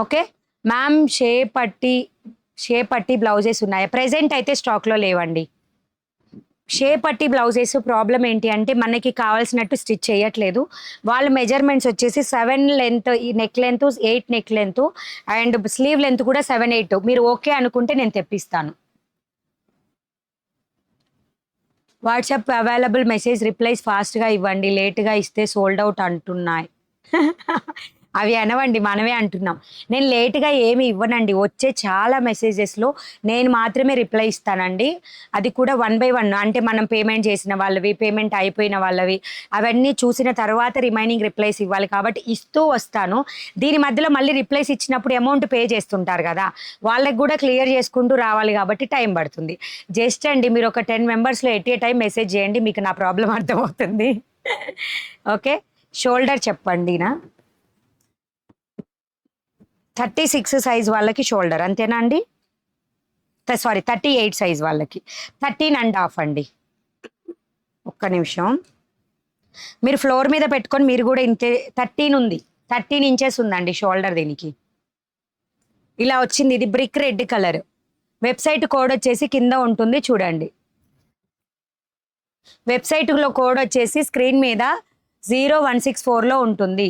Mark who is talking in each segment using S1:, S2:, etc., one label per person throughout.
S1: Okay ma'am. Shape పట్టి blouses ఉన్నాయా? Present అయితే స్టాక్లో లేవండి. షేప్ పట్టి బ్లౌజెస్ ప్రాబ్లం ఏంటి అంటే మనకి కావాల్సినట్టు స్టిచ్ చేయట్లేదు. వాళ్ళ మెజర్మెంట్స్ వచ్చేసి 7 లెంత్, ఈ neck length 8 neck length and sleeve length కూడా 7, 8. మీరు ఓకే అనుకుంటే నేను తెప్పిస్తాను. వాట్సాప్ అవైలబుల్, మెసేజ్ రిప్లైస్ ఫాస్ట్గా ఇవ్వండి, లేట్గా ఇస్తే సోల్డ్ అవుట్ అంటున్నాయి. అవి అనవండి, మనమే అంటున్నాం. నేను లేట్గా ఏమి ఇవ్వనండి. వచ్చే చాలా మెసేజెస్లో నేను మాత్రమే రిప్లై ఇస్తానండి. అది కూడా 1 బై 1. అంటే మనం పేమెంట్ చేసిన వాళ్ళవి, పేమెంట్ అయిపోయిన వాళ్ళవి, అవన్నీ చూసిన తర్వాత రిమైనింగ్ రిప్లైస్ ఇవ్వాలి కాబట్టి ఇస్తూ వస్తాను. దీని మధ్యలో మళ్ళీ రిప్లైస్ ఇచ్చినప్పుడు అమౌంట్ పే చేస్తుంటారు కదా, వాళ్ళకి కూడా క్లియర్ చేసుకుంటూ రావాలి కాబట్టి టైం పడుతుంది. జస్ట్ అండి మీరు ఒక 10 మెంబర్స్లో ఎట్ ఏ టైం మెసేజ్ చేయండి, మీకు నా ప్రాబ్లం అర్థమవుతుంది. ఓకే. షోల్డర్ చెప్పండినా. 36 సైజ్ వాళ్ళకి షోల్డర్ అంతేనా అండి? సారీ 38 సైజ్ వాళ్ళకి 13.5 అండి. ఒక్క నిమిషం, మీరు ఫ్లోర్ మీద పెట్టుకొని మీరు కూడా ఇంతే. 13 ఉంది, 13 ఇంచెస్ ఉందండి షోల్డర్ దీనికి. ఇలా వచ్చింది. ఇది brick red colour. Website code వచ్చేసి కింద ఉంటుంది చూడండి. వెబ్సైట్లో కోడ్ వచ్చేసి స్క్రీన్ మీద 0164లో ఉంటుంది.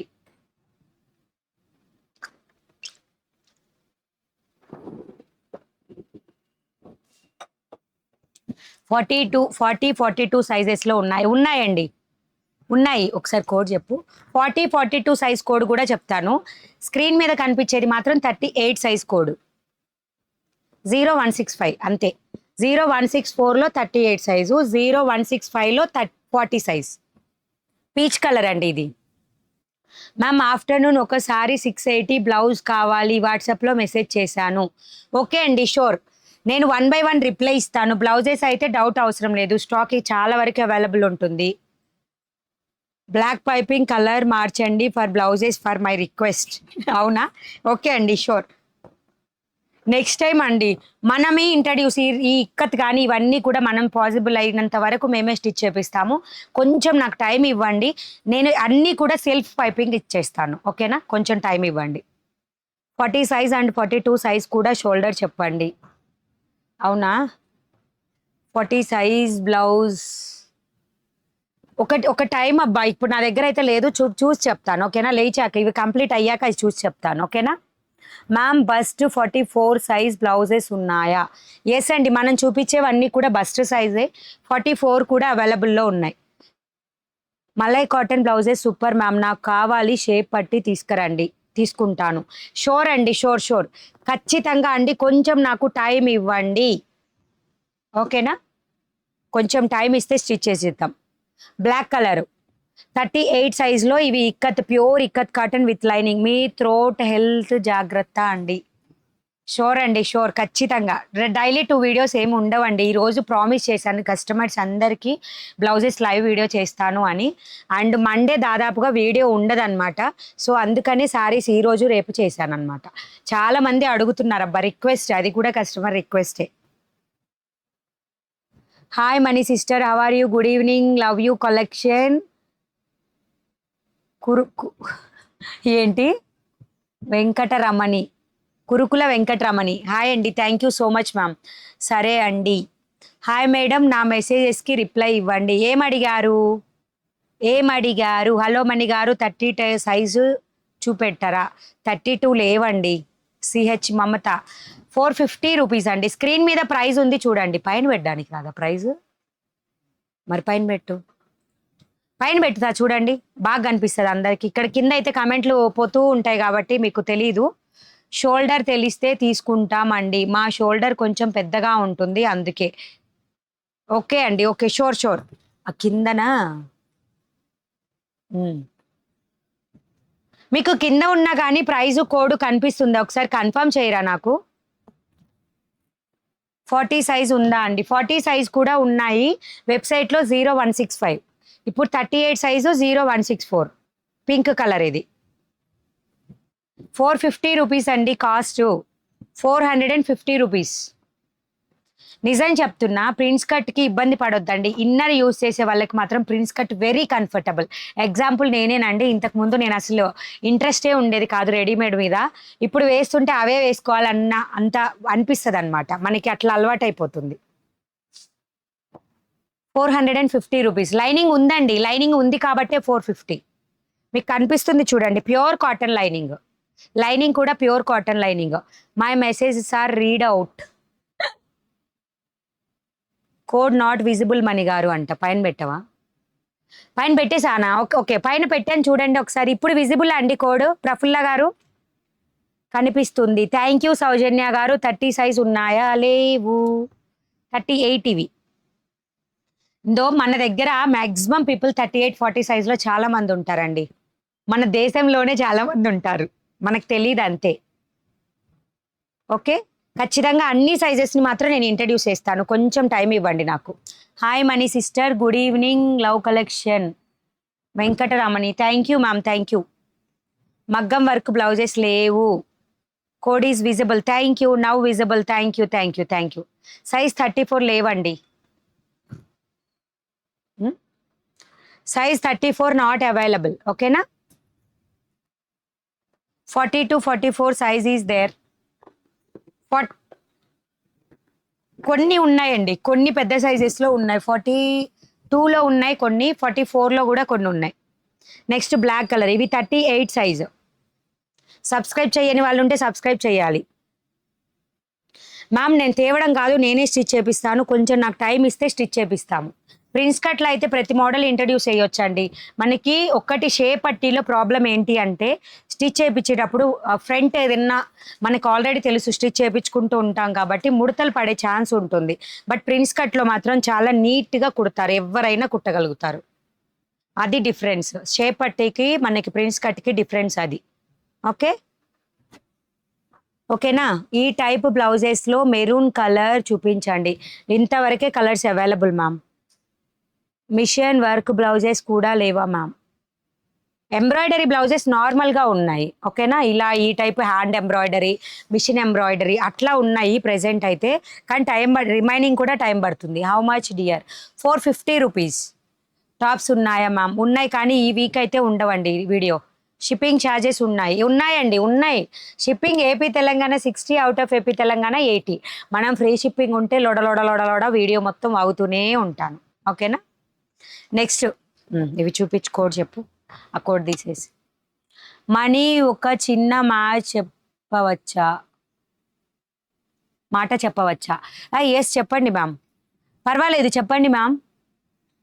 S1: 42 సైజెస్లో ఉన్నాయండి. ఉన్నాయి. ఒకసారి కోడ్ చెప్పు. 42 సైజ్ కోడ్ కూడా చెప్తాను. స్క్రీన్ మీద కనిపించేది మాత్రం 38 సైజ్ కోడ్. 0165 అంతే. 0164లో 38 సైజు, 0165లో 40 సైజ్. పీచ్ కలర్ అండి ఇది. మ్యామ్ ఆఫ్టర్నూన్ ఒకసారి 680 బ్లౌజ్ కావాలి, వాట్సాప్లో మెసేజ్ చేశాను. ఓకే అండి, షూర్. నేను 1 బై 1 రిప్లై ఇస్తాను. బ్లౌజెస్ అయితే డౌట్ అవసరం లేదు, స్టాక్ చాలా వరకు అవైలబుల్ ఉంటుంది. బ్లాక్ పైపింగ్ కలర్ మార్చండి for blouses for my request. అవునా? ఓకే అండి, షూర్. నెక్స్ట్ టైం అండి మనమే ఇంట్రడ్యూస్, ఈ ఇక్కత్ కానీ ఇవన్నీ కూడా మనం పాసిబుల్ అయినంత వరకు మేమే స్టిచ్ చేపిస్తాము. కొంచెం నాకు టైం ఇవ్వండి, నేను అన్నీ కూడా సెల్ఫ్ పైపింగ్ ఇచ్చేస్తాను. ఓకేనా? కొంచెం టైం ఇవ్వండి. 40 సైజ్ అండ్ 42 సైజ్ కూడా షోల్డర్ చెప్పండి. అవునా? 40 సైజ్ బ్లౌజ్ ఒక టైం అబ్బా, ఇప్పుడు నా దగ్గర అయితే లేదు, చూసి చెప్తాను. ఓకేనా? లేచాక ఇవి కంప్లీట్ అయ్యాక అది చూసి చెప్తాను. ఓకేనా? మ్యామ్ బస్ట్ 44 సైజ్ బ్లౌజెస్ ఉన్నాయా? ఎస్ అండి, మనం చూపించేవన్నీ కూడా బస్ట్ సైజే. 44 కూడా అవైలబుల్లో ఉన్నాయి. Malai cotton blouses super ma'am, నాకు కావాలి, షేప్ పట్టి తీసుకురండి. తీసుకుంటాను. షూర్ అండి, షూర్. ఖచ్చితంగా అండి, కొంచెం నాకు టైం ఇవ్వండి. ఓకేనా? కొంచెం టైం ఇస్తే స్టిచ్ చేసిద్దాం. బ్లాక్ కలర్ 38 సైజ్లో ఇవి ikat, pure ikat cotton with lining. Me throat health జాగ్రత్త అండి. షూర్ అండి, షూర్. ఖచ్చితంగా డైలీ 2 వీడియోస్ ఏమి ఉండవండి. ఈరోజు ప్రామిస్ చేశాను కస్టమర్స్ అందరికీ బ్లౌజెస్ లైవ్ వీడియో చేస్తాను అని. అండ్ మండే దాదాపుగా వీడియో ఉండదన్నమాట. సో అందుకని శారీస్ ఈరోజు రేపు చేశాను అనమాట. చాలామంది అడుగుతున్నారు అబ్బా, రిక్వెస్ట్, అది కూడా కస్టమర్ రిక్వెస్టే. Hi Mani sister, how are you? Good evening, love you collection. ఏంటి? వెంకటరమణి, కురుకుల వెంకటరమణి. హాయ్ అండి, thank you so much ma'am. సరే అండి. హాయ్ మేడం, నా మెసేజెస్కి రిప్లై ఇవ్వండి. ఏమడిగారు? హలో మణి గారు, 30 సైజు చూపెట్టరా? 32 లేవండి. సిహెచ్ మమత. 450 రూపీస్ అండి. స్క్రీన్ మీద ప్రైస్ ఉంది చూడండి. పైన పెట్టడానికి రాదా ప్రైజ్? మరి పైన పెట్టుతా చూడండి, బాగా కనిపిస్తుంది అందరికి. ఇక్కడ కింద అయితే కమెంట్లు పోతూ ఉంటాయి కాబట్టి మీకు తెలీదు. షోల్డర్ తెలిస్తే తీసుకుంటామండి, మా షోల్డర్ కొంచెం పెద్దగా ఉంటుంది అందుకే. ఓకే అండి, ఓకే, షూర్. ఆ కిందనా మీకు కింద ఉన్నా కానీ ప్రైజ్ కోడ్ కనిపిస్తుందా? ఒకసారి కన్ఫర్మ్ చేయరా నాకు. 40 సైజ్ ఉందా అండి? 40 సైజ్ కూడా ఉన్నాయి వెబ్సైట్లో. 0165. ఇప్పుడు 38 సైజు 0164. పింక్ కలర్ ఇది. 450 రూపీస్ అండి కాస్ట్. 450 రూపీస్. నిజం చెప్తున్నా, ప్రిన్స్ కట్కి ఇబ్బంది పడొద్దండి. ఇన్నర్ యూస్ చేసే వాళ్ళకి మాత్రం prince cut very comfortable. Example నేనేనండి. ఇంతకుముందు నేను అసలు ఇంట్రెస్టే ఉండేది కాదు రెడీమేడ్ మీద. ఇప్పుడు వేస్తుంటే అవే వేసుకోవాలన్న అంత అనిపిస్తుంది అనమాట. మనకి అట్లా అలవాటైపోతుంది. 450 రూపీస్. లైనింగ్ ఉందండి. లైనింగ్ ఉంది కాబట్టే 450. మీకు కనిపిస్తుంది చూడండి, ప్యూర్ కాటన్ లైనింగ్. లైనింగ్ కూడా pure cotton lining. My messages are read out. Code not visible Mani గారు అంట. పైన పెట్టవా? పైన పెట్టేసానా? ఓకే ఓకే, పైన పెట్టాను చూడండి ఒకసారి. ఇప్పుడు విజిబుల్ అండి కోడ్? ప్రఫుల్ల గారు కనిపిస్తుంది. థ్యాంక్ యూ సౌజన్య గారు. 30 సైజ్ ఉన్నాయా? లేవు, 38 ఇవి. మన దగ్గర మాక్సిమం పీపుల్ 38, 40 సైజ్లో చాలా మంది ఉంటారండి. మన దేశంలోనే చాలా మంది ఉంటారు, మనకు తెలియదు అంతే. ఓకే, ఖచ్చితంగా అన్ని సైజెస్ని మాత్రం నేను ఇంట్రడ్యూస్ చేస్తాను. కొంచెం టైం ఇవ్వండి నాకు. Hi Mani sister, good evening. Love collection Venkataramani. Thank you ma'am, thank you. మగ్గం వర్క్ బ్లౌజెస్ లేవు. Code is visible. Thank you. Now visible. Thank you, thank you, thank you. Size 34 లేవండి. Size 34 not available. ఓకేనా? 40 to 44 size is there. కొన్ని ఉన్నాయండి, కొన్ని పెద్ద సైజెస్లో ఉన్నాయి. 42లో ఉన్నాయి కొన్ని, 44లో కూడా కొన్ని ఉన్నాయి. Next black colour. ఇవి 38 సైజు. సబ్స్క్రైబ్ చేయని వాళ్ళు ఉంటే సబ్స్క్రైబ్ చేయాలి. మ్యామ్ నేను తేవడం కాదు, నేనే స్టిచ్ చేపిస్తాను. కొంచెం నాకు టైం ఇస్తే స్టిచ్ చేపిస్తాము. ప్రిన్స్ కట్లో అయితే ప్రతి మోడల్ ఇంట్రడ్యూస్ చేయొచ్చండి. మనకి ఒక్కటి షేప్ పట్టీలో ప్రాబ్లం ఏంటి అంటే, స్టిచ్ చేయించేటప్పుడు ఫ్రంట్ ఏదన్నా మనకు ఆల్రెడీ తెలుసు, స్టిచ్ చేయించుకుంటూ ఉంటాం కాబట్టి ముడతలు పడే ఛాన్స్ ఉంటుంది. బట్ ప్రిన్స్ కట్లో మాత్రం చాలా నీట్గా కుడతారు, ఎవరైనా కుట్టగలుగుతారు. అది డిఫరెన్స్. షేప్ పట్టీకి మనకి ప్రిన్స్ కట్కి డిఫరెన్స్ అది. ఓకే ఓకేనా? ఈ టైప్ బ్లౌజెస్లో మెరూన్ కలర్ చూపించండి. ఇంతవరకే colours available ma'am. Machine work blouses కూడా లేవా మ్యామ్? ఎంబ్రాయిడరీ బ్లౌజెస్ నార్మల్గా ఉన్నాయి. ఓకేనా? ఇలా ఈ type hand embroidery, machine embroidery అట్లా ఉన్నాయి ప్రెజెంట్ అయితే. కానీ రిమైనింగ్ కూడా టైం పడుతుంది. How much dear? 450 rupees. Tops ఉన్నాయా మ్యామ్? ఉన్నాయి, కానీ ఈ వీక్ అయితే ఉండవండి వీడియో. షిప్పింగ్ ఛార్జెస్ ఉన్నాయండి, ఉన్నాయి. Shipping AP Telangana 60, out of AP Telangana 80. మనం ఫ్రీ షిప్పింగ్ ఉంటే లోడ వీడియో మొత్తం అవుతూనే ఉంటాను. ఓకేనా? నెక్స్ట్ ఇవి చూపించు. కోడ్ చెప్పు. ఆ కోడ్ తీసేసి. మనీ ఒక చిన్న మాట చెప్పవచ్చా? ఎస్ చెప్పండి మ్యామ్, పర్వాలేదు చెప్పండి మ్యామ్.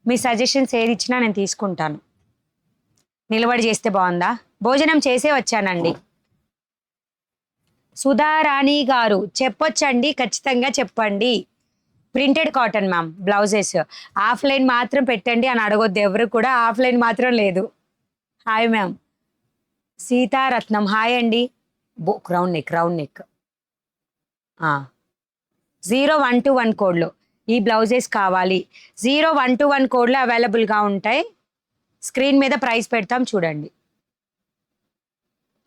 S1: మీ సజెషన్స్ ఏది ఇచ్చినా నేను తీసుకుంటాను. నిలబడి చేస్తే బాగుందా? భోజనం చేసే వచ్చానండి. సుధారాణి గారు చెప్పొచ్చండి, ఖచ్చితంగా చెప్పండి. Printed cotton ma'am blouses. Offline మాత్రం పెట్టండి అని అడగొద్దు ఎవరు కూడా, ఆఫ్లైన్ మాత్రం లేదు. Hi ma'am. సీతారత్నం హాయ్ అండి. రౌండ్ నెక్ 0121 కోడ్లో ఈ బ్లౌజెస్ కావాలి. 0121 కోడ్లో అవైలబుల్గా ఉంటాయి. స్క్రీన్ మీద ప్రైస్ పెడతాం చూడండి.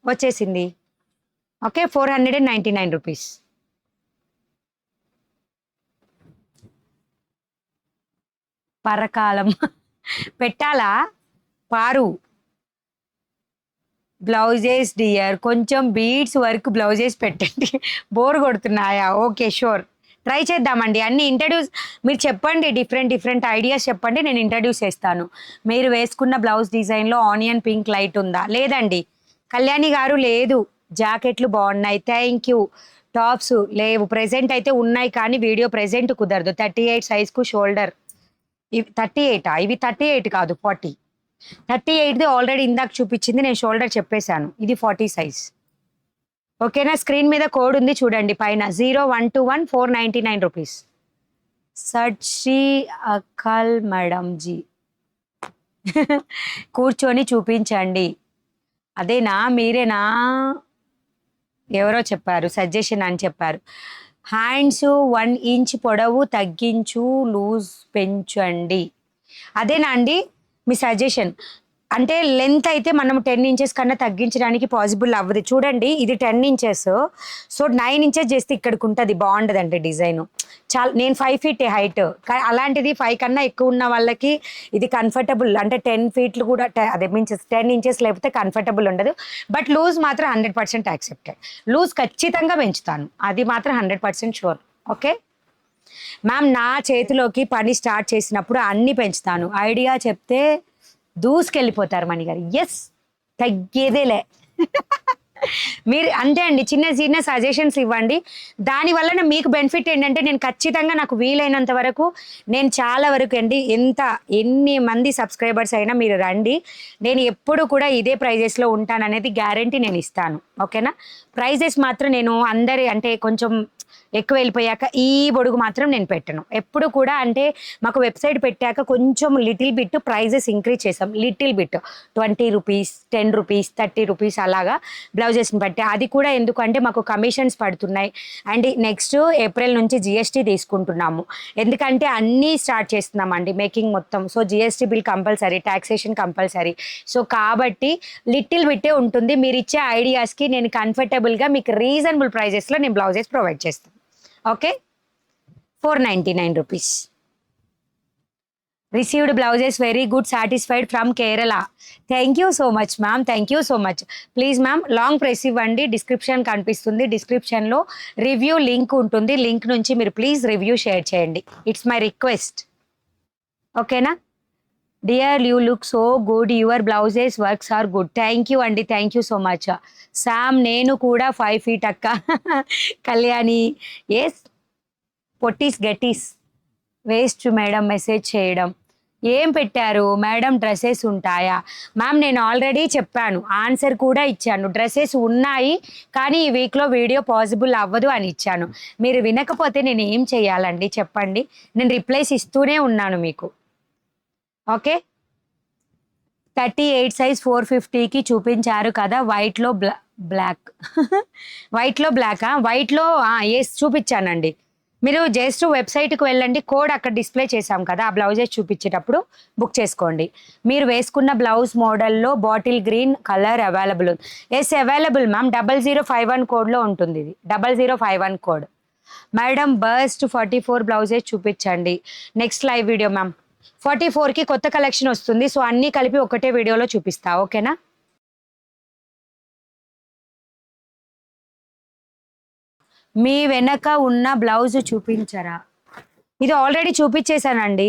S1: వచ్చేసింది. Okay, 499 rupees. పరకాలం పెట్టాలా? పారు బ్లౌజెస్ డియర్, కొంచెం బీడ్స్ వర్క్ బ్లౌజెస్ పెట్టండి. బోర్ కొడుతున్నాయా? ఓకే షూర్, ట్రై చేద్దామండి. అన్ని ఇంట్రడ్యూస్ మీరు చెప్పండి, డిఫరెంట్ ఐడియాస్ చెప్పండి, నేను ఇంట్రడ్యూస్ చేస్తాను. మీరు వేసుకున్న బ్లౌజ్ డిజైన్లో ఆనియన్ పింక్ లైట్ ఉందా? లేదండి. కళ్యాణి గారు లేదు. జాకెట్లు బాగున్నాయి, థ్యాంక్ యూ. టాప్స్ లేవు ప్రెజెంట్ అయితే, ఉన్నాయి కానీ వీడియో ప్రెజెంట్ కుదరదు. 38 సైజ్కు షోల్డర్. ఇవి 38 ఇవి 38 కాదు 40. 38ది ఆల్రెడీ ఇందాక చూపించింది, నేను షోల్డర్ చెప్పేశాను. ఇది 40 సైజ్. ఓకేనా? స్క్రీన్ మీద కోడ్ ఉంది చూడండి పైన. 0121 499 rupees. Search Akal madam G కూర్చొని చూపించండి. అదేనా? మీరేనా? ఎవరో చెప్పారు, సజెషన్ అని చెప్పారు. హ్యాండ్స్ 1 ఇంచ్ పొడవు తగ్గించు, లూజ్ పెంచండి. అదేనా అండి మీ సజెషన్? అంటే లెంత్ అయితే మనం 10 ఇంచెస్ కన్నా తగ్గించడానికి పాసిబుల్ అవ్వదు. చూడండి ఇది 10 ఇంచెస్. సో 9 ఇంచెస్ చేస్తే ఇక్కడికి ఉంటుంది, బాగుండదండి డిజైన్. చాలా నేను 5 ఫీట్ హైట్, అలాంటిది 5 కన్నా ఎక్కువ ఉన్న వాళ్ళకి ఇది కంఫర్టబుల్. అంటే 10 ఫీట్లు కూడా అదే మీన్స్ 10 ఇంచెస్ లేకపోతే కంఫర్టబుల్ ఉండదు. బట్ లూజ్ మాత్రం 100% యాక్సెప్టెడ్. లూజ్ ఖచ్చితంగా పెంచుతాను, అది మాత్రం 100% షూర్. ఓకే మ్యామ్, నా చేతిలోకి పని స్టార్ట్ చేసినప్పుడు అన్ని పెంచుతాను. ఐడియా చెప్తే దూసుకెళ్ళిపోతారు మణిగారు. ఎస్, తగ్గేదేలే. మీరు అంతే అండి, చిన్న చిన్న సజెషన్స్ ఇవ్వండి. దానివల్ల మీకు బెనిఫిట్ ఏంటంటే నేను ఖచ్చితంగా నాకు వీలైనంత వరకు నేను చాలా వరకు అండి, ఎన్ని మంది సబ్స్క్రైబర్స్ అయినా మీరు రండి, నేను ఎప్పుడు కూడా ఇదే ప్రైజెస్లో ఉంటాననేది గ్యారంటీ నేను ఇస్తాను. ఓకేనా? ప్రైజెస్ మాత్రం నేను అందరి అంటే కొంచెం ఎక్కువ వెళ్ళిపోయాక ఈ పొడుగు మాత్రం నేను పెట్టను ఎప్పుడు కూడా. అంటే మాకు వెబ్సైట్ పెట్టాక కొంచెం లిటిల్ బిట్ ప్రైజెస్ ఇంక్రీజ్ చేసాం, little bit 20 rupees, 10 rupees, 30 rupees అలాగా బ్లౌజెస్ని బట్టి. అది కూడా ఎందుకంటే మాకు కమిషన్స్ పడుతున్నాయి. అండ్ నెక్స్ట్ ఏప్రిల్ నుంచి జిఎస్టీ తీసుకుంటున్నాము, ఎందుకంటే అన్నీ స్టార్ట్ చేస్తున్నామండి మేకింగ్ మొత్తం. So GST bill compulsory, taxation compulsory. So కాబట్టి లిటిల్ బిట్టే ఉంటుంది. మీరు ఇచ్చే ఐడియాస్కి నేను కంఫర్టబుల్గా మీకు రీజనబుల్ ప్రైజెస్లో నేను బ్లౌజెస్ ప్రొవైడ్ చేస్తాను. Okay, 499 rupees. Received blouses very good, satisfied from Kerala. Thank you so much ma'am, thank you so much. Please ma'am long press ఇవ్వండి, డిస్క్రిప్షన్ కనిపిస్తుంది, డిస్క్రిప్షన్లో రివ్యూ లింక్ ఉంటుంది, లింక్ నుంచి మీరు ప్లీజ్ రివ్యూ షేర్ చేయండి. It's my request. ఓకేనా? Dear you look so good, your blouses works are good. Thank you అండి, thank you so much. శామ్, నేను కూడా 5 ఫీట్ అక్క. కళ్యాణి, ఎస్. పొట్టీస్ గెటీస్ వేస్ట్ మేడం మెసేజ్ చేయడం. ఏం పెట్టారు మేడం, డ్రెస్సెస్ ఉంటాయా? మ్యామ్ నేను ఆల్రెడీ చెప్పాను, ఆన్సర్ కూడా ఇచ్చాను. డ్రెస్సెస్ ఉన్నాయి కానీ ఈ వీక్లో వీడియో పాసిబుల్ అవ్వదు అని ఇచ్చాను. మీరు వినకపోతే నేను ఏం చేయాలండి చెప్పండి? నేను రిప్లైస్ ఇస్తూనే ఉన్నాను మీకు. ఓకే, 38 సైజ్ 450కి చూపించారు కదా, వైట్లో బ్లాక్. వైట్లో బ్లాకా? వైట్లో ఎస్ చూపించానండి. మీరు జస్ట్ వెబ్సైట్కి వెళ్ళండి, కోడ్ అక్కడ డిస్ప్లే చేశాం కదా, ఆ బ్లౌజెస్ చూపించేటప్పుడు బుక్ చేసుకోండి. మీరు వేసుకున్న బ్లౌజ్ మోడల్లో బాటిల్ గ్రీన్ కలర్ అవైలబుల్ ఉంది. ఎస్ అవైలబుల్ మ్యామ్, 0051 కోడ్లో ఉంటుంది. ఇది 0051 కోడ్. మేడం బస్ట్ 44 బ్లౌజెస్ చూపించండి నెక్స్ట్ లైవ్ వీడియో. మ్యామ్ 44కి కొత్త కలెక్షన్ వస్తుంది, సో అన్నీ కలిపి ఒకటే వీడియోలో చూపిస్తా. ఓకేనా? మీ వెనక ఉన్న బ్లౌజ్ చూపించరా? ఇది ఆల్రెడీ చూపించేశానండి,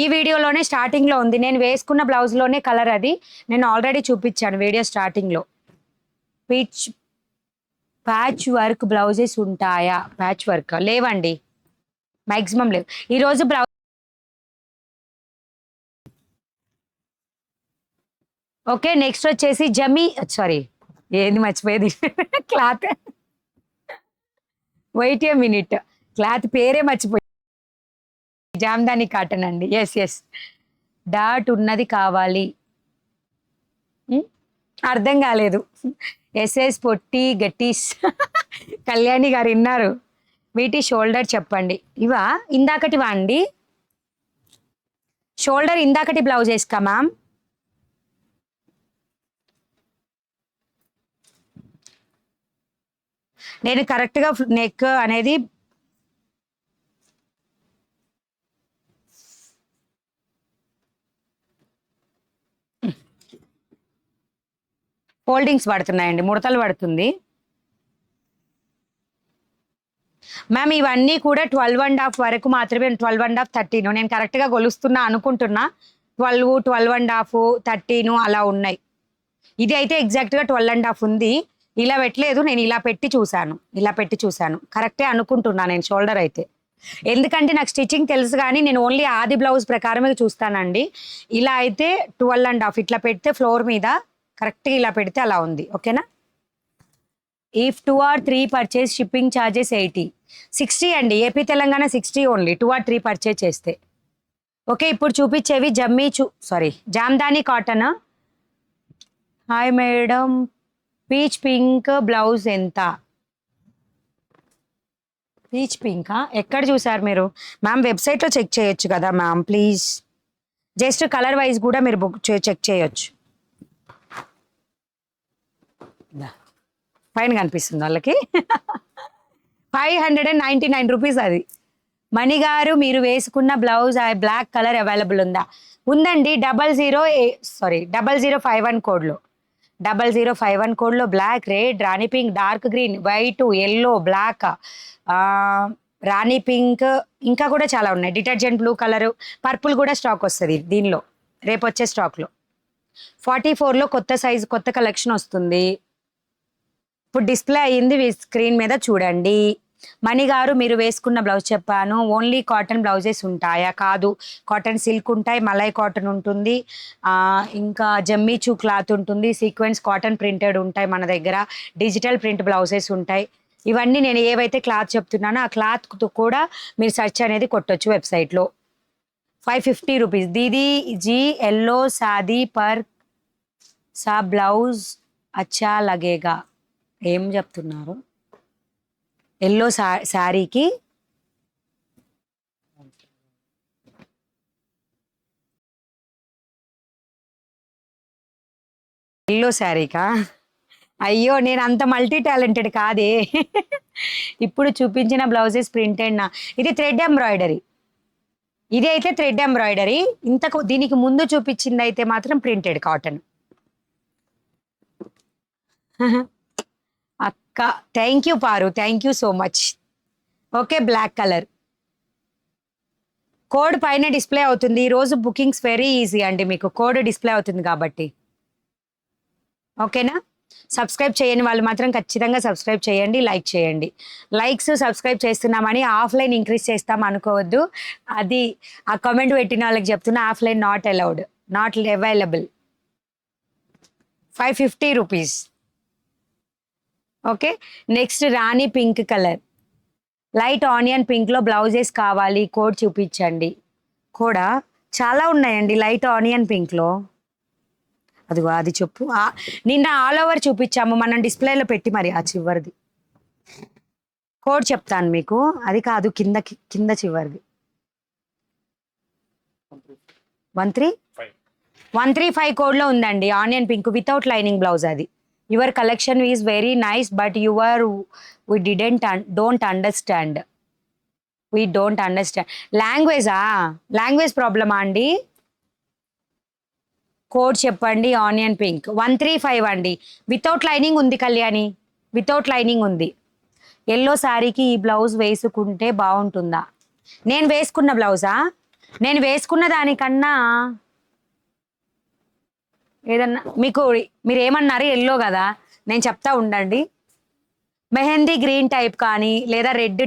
S1: ఈ వీడియోలోనే స్టార్టింగ్లో ఉంది. నేను వేసుకున్న బ్లౌజ్లోనే కలర్ అది నేను ఆల్రెడీ చూపించాను వీడియో స్టార్టింగ్లో. ప్యాచ్ వర్క్ బ్లౌజెస్ ఉంటాయా? ప్యాచ్ వర్క్ లేవండి, మ్యాక్సిమం లేవు. ఈరోజు బ్లౌజ్ ఓకే. నెక్స్ట్ వచ్చేసి సారీ ఏంది మర్చిపోయేది, cloth. Wait a minute, cloth పేరే మర్చిపోయి. జామ్దాని కాటన్ అండి. ఎస్ ఎస్, డాట్ ఉన్నది కావాలి. అర్థం కాలేదు. ఎస్ఎస్ పొట్టి గట్టీస్. కళ్యాణి గారు విన్నారు. వీటి షోల్డర్ చెప్పండి. ఇవా ఇందాకటివా అండి? షోల్డర్ ఇందాకటి బ్లౌజ్ వేసుకో మ్యామ్. నేను కరెక్ట్గా నెక్ అనేది ఫోల్డింగ్స్ పడుతున్నాయండి, ముడతలు పడుతుంది. మ్యామ్ ఇవన్నీ కూడా 12.5 వరకు మాత్రమే, 12.5 13. నేను కరెక్ట్గా కొలుస్తున్నా అనుకుంటున్నా. 12, 12.5, 13 అలా ఉన్నాయి. ఇది అయితే ఎగ్జాక్ట్గా 12.5 ఉంది. ఇలా పెట్టలేదు, నేను ఇలా పెట్టి చూశాను, కరెక్టే అనుకుంటున్నా నేను షోల్డర్ అయితే. ఎందుకంటే నాకు స్టిచ్చింగ్ తెలుసు కానీ నేను ఓన్లీ ఆది బ్లౌజ్ ప్రకారమే చూస్తానండి. ఇలా అయితే 12.5 ఇట్లా పెడితే ఫ్లోర్ మీద కరెక్ట్గా ఇలా పెడితే అలా ఉంది. ఓకేనా? If 2 or 3 purchase shipping charges 80. 60 అండి, AP Telangana 60 only 2 or 3 purchase చేస్తే. ఓకే, ఇప్పుడు చూపించేవి Jamdani cotton. Hi madam, peach pink blouse ఎంత? పీచ్ పింకా? ఎక్కడ చూసారు మీరు? మ్యామ్ వెబ్సైట్లో చెక్ చేయొచ్చు కదా ma'am, please. Just colour wise కూడా మీరు చెక్ చేయొచ్చు. దా. పైన కనిపిస్తుంది వాళ్ళకి 599 రూపీస్ అది. మణిగారు మీరు వేసుకున్న బ్లౌజ్ బ్లాక్ కలర్ అవైలబుల్ ఉందా? ఉందండి. 0051 కోడ్లో 0051 కోడ్లో బ్లాక్, రెడ్, రాణి pink, dark green, white, yellow, black, రాణి పింక్, ఇంకా కూడా చాలా ఉన్నాయి. డిటర్జెంట్ బ్లూ కలర్, పర్పుల్ కూడా స్టాక్ వస్తుంది దీనిలో రేపు వచ్చే స్టాక్లో. 44లో కొత్త సైజు కొత్త కలెక్షన్ వస్తుంది. ఇప్పుడు డిస్ప్లే అయ్యింది స్క్రీన్ మీద చూడండి. మణిగారు మీరు వేసుకున్న బ్లౌజ్ చెప్పాను. ఓన్లీ కాటన్ బ్లౌజెస్ ఉంటాయా? కాదు, కాటన్ సిల్క్ ఉంటాయి, మలై కాటన్ ఉంటుంది, ఇంకా జమ్మీచూ క్లాత్ ఉంటుంది, సీక్వెన్స్ కాటన్ ప్రింటెడ్ ఉంటాయి మన దగ్గర, డిజిటల్ ప్రింట్ బ్లౌజెస్ ఉంటాయి. ఇవన్నీ నేను ఏవైతే క్లాత్ చెప్తున్నానో ఆ క్లాత్ కూడా మీరు సెర్చ్ అనేది కొట్టొచ్చు వెబ్సైట్లో. 550 రూపీస్. దీదీ జీ ఎల్లో శాదీ పర్ సా బ్లౌజ్ అచ్చా లగేగా. ఏం చెప్తున్నారు? ఎల్లో శారీకి ఎల్లో శారీకా? అయ్యో, నేను అంత మల్టీ టాలెంటెడ్ కాదే. ఇప్పుడు చూపించిన బ్లౌజెస్ ప్రింటెడ్ నా. ఇది థ్రెడ్ ఎంబ్రాయిడరీ. ఇది అయితే థ్రెడ్ ఎంబ్రాయిడరీ. ఇంతకు దీనికి ముందు చూపించింది అయితే మాత్రం ప్రింటెడ్ కాటన్. అక్క thank you Paru, thank you so much. Okay, black colour. Code పైన డిస్ప్లే అవుతుంది. ఈరోజు బుకింగ్స్ వెరీ ఈజీ అండి, మీకు కోడ్ డిస్ప్లే అవుతుంది కాబట్టి. ఓకేనా? సబ్స్క్రైబ్ చేయని వాళ్ళు మాత్రం ఖచ్చితంగా సబ్స్క్రైబ్ చేయండి, లైక్ చేయండి. లైక్స్ సబ్స్క్రైబ్ చేస్తున్నామని ఆఫ్లైన్ ఇంక్రీజ్ చేస్తాం అనుకోవద్దు. అది ఆ కామెంట్ పెట్టిన వాళ్ళకి చెప్తున్నా, offline not allowed, not available. 550 rupees. Okay, next రాణి పింక్ కలర్, లైట్ ఆనియన్ పింక్లో బ్లౌజెస్ కావాలి, కోడ్ చూపించండి. కూడా చాలా ఉన్నాయండి లైట్ ఆనియన్ పింక్లో. అదిగో అది చెప్పు. నిన్న ఆల్ ఓవర్ చూపించాము మనం డిస్ప్లేలో పెట్టి, మరి ఆ చివరిది కోడ్ చెప్తాను మీకు. అది కాదు, కింద చివరిది 135 కోడ్లో ఉందండి onion pink without lining blouse. అది your collection is very nice but we don't understand. We don't understand. Language ప్రాబ్లమా అండి? కోడ్ చెప్పండి. ఆనియన్ పింక్ 135 అండి. వితౌట్ లైనింగ్ ఉంది కళ్యాణి, వితౌట్ లైనింగ్ ఉంది. ఎల్లో శారీకి ఈ బ్లౌజ్ వేసుకుంటే బాగుంటుందా? నేను వేసుకున్న బ్లౌజా? నేను వేసుకున్న దానికన్నా ఏదన్నా మీకు, మీరు ఏమన్నారు? ఎల్లో కదా, నేను చెప్తా ఉండండి. మెహందీ గ్రీన్ టైప్ కానీ లేదా రెడ్